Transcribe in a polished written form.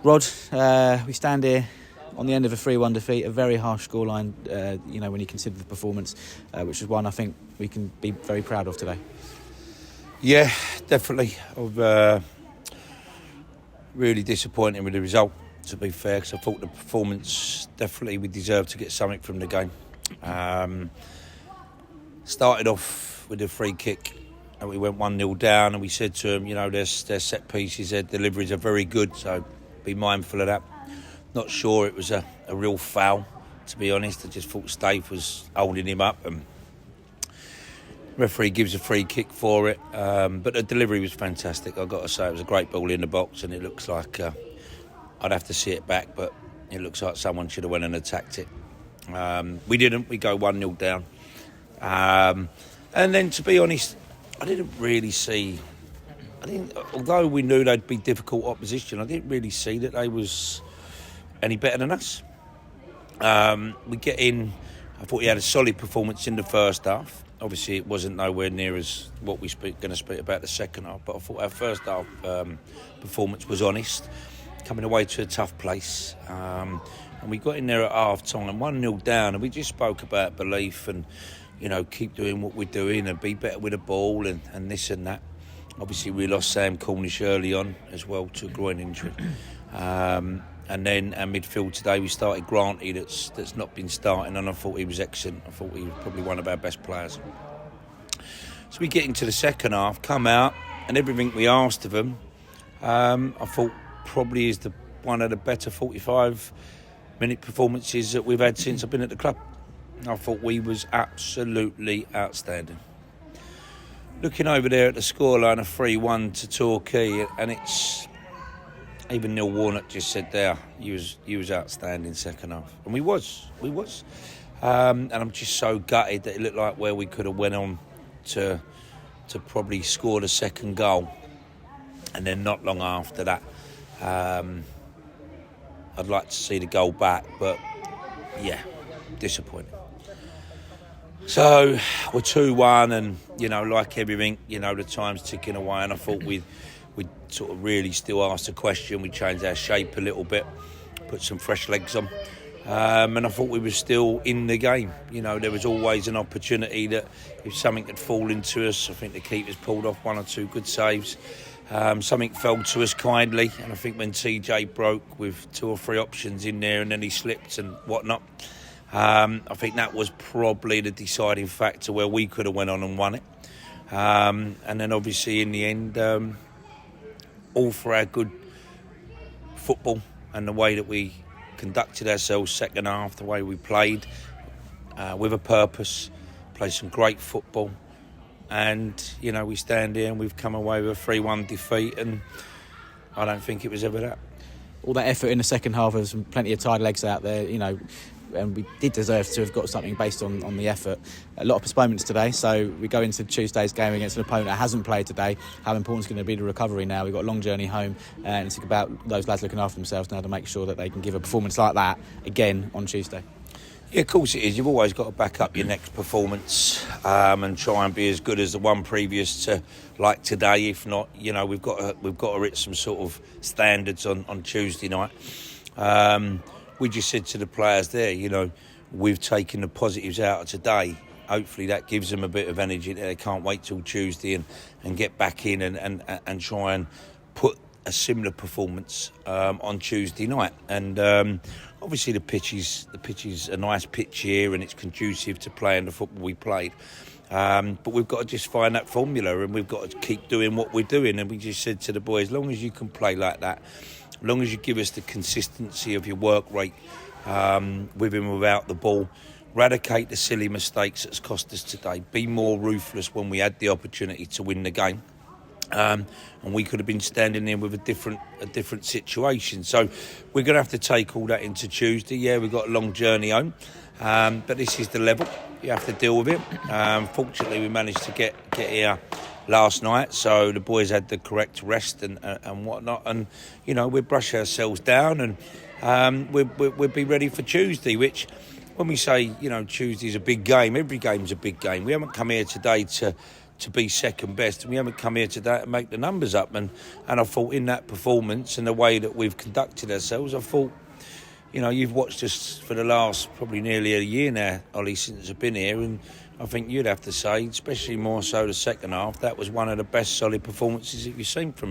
Rod, we stand here on the end of a 3-1 defeat, a very harsh scoreline, when you consider the performance, which is one I think we can be very proud of today. Yeah, definitely. I've really disappointed with the result, to be fair, because I thought the performance, definitely we deserved to get something from the game. Started off with a free kick and we went 1-0 down, and we said to them, their set pieces, their deliveries are very good, so be mindful of that. Not sure it was a real foul, to be honest. I just thought Stave was holding him up, and referee gives a free kick for it, but the delivery was fantastic. I've got to say, it was a great ball in the box, and it looks like I'd have to see it back, but it looks like someone should have went and attacked it. We didn't. We go 1-0 down, and then, to be honest, I didn't really see. Although we knew they'd be difficult opposition, I didn't really see that they was any better than us. We get in. I thought we had a solid performance in the first half. Obviously, it wasn't nowhere near as what we're going to speak about the second half, but I thought our first half performance was honest, coming away to a tough place. And we got in there at half time, 1-0 down, and we just spoke about belief and, keep doing what we're doing and be better with the ball and this and that. Obviously, we lost Sam Cornish early on as well to a groin injury. And then our midfield today, we started Granty, that's not been starting, and I thought he was excellent. I thought he was probably one of our best players. So we get into the second half, come out, and everything we asked of them, I thought probably is one of the better 45-minute performances that we've had since I've been at the club. I thought we was absolutely outstanding. Looking over there at the scoreline of 3-1 to Torquay, and it's... Even Neil Warnock just said there, he was outstanding second half. And we was. And I'm just so gutted that it looked like where we could have went on to probably score the second goal. And then not long after that, I'd like to see the goal back. But, yeah, disappointing. So, we're 2-1 and, like everything, the time's ticking away. And I thought we'd sort of really still asked a question. We changed our shape a little bit, put some fresh legs on, and I thought we were still in the game. There was always an opportunity that if something had fallen to us, I think the keepers pulled off 1 or 2 good saves. Something fell to us kindly, and I think when TJ broke with 2 or 3 options in there and then he slipped and whatnot, I think that was probably the deciding factor where we could have went on and won it. And then obviously in the end, all for our good football and the way that we conducted ourselves second half, the way we played with a purpose, played some great football, and we stand here and we've come away with a 3-1 defeat, and I don't think it was ever that. All that effort in the second half, there's plenty of tired legs out there, and we did deserve to have got something based on the effort. A lot of postponements today, so we go into Tuesday's game against an opponent that hasn't played today. How important is going to be the recovery now? We've got a long journey home, and it's about those lads looking after themselves now to make sure that they can give a performance like that again on Tuesday. Yeah, of course it is. You've always got to back up your next performance and try and be as good as the one previous to like today. If not, we've got to hit some sort of standards on Tuesday night. We just said to the players there, we've taken the positives out of today. Hopefully that gives them a bit of energy. They can't wait till Tuesday and get back in and try and put a similar performance on Tuesday night. And obviously the pitch is a nice pitch here, and it's conducive to playing the football we played. But we've got to just find that formula, and we've got to keep doing what we're doing. And we just said to the boys, as long as you can play like that, as long as you give us the consistency of your work rate with and without the ball, eradicate the silly mistakes that's cost us today, be more ruthless when we had the opportunity to win the game. And we could have been standing there with a different situation. So we're going to have to take all that into Tuesday. Yeah, we've got a long journey home, but this is the level. You have to deal with it. Fortunately, we managed to get here last night, so the boys had the correct rest and whatnot, and we'll brush ourselves down and we'll be ready for Tuesday, which when we say Tuesday's a big game, every game's a big game. We haven't come here today to to be second best, and we haven't come here today to make the numbers up. And I thought in that performance and the way that we've conducted ourselves, I thought, you've watched us for the last probably nearly a year now, Ollie, since I've been here, and I think you'd have to say, especially more so the second half, that was one of the best solid performances that you've seen from us.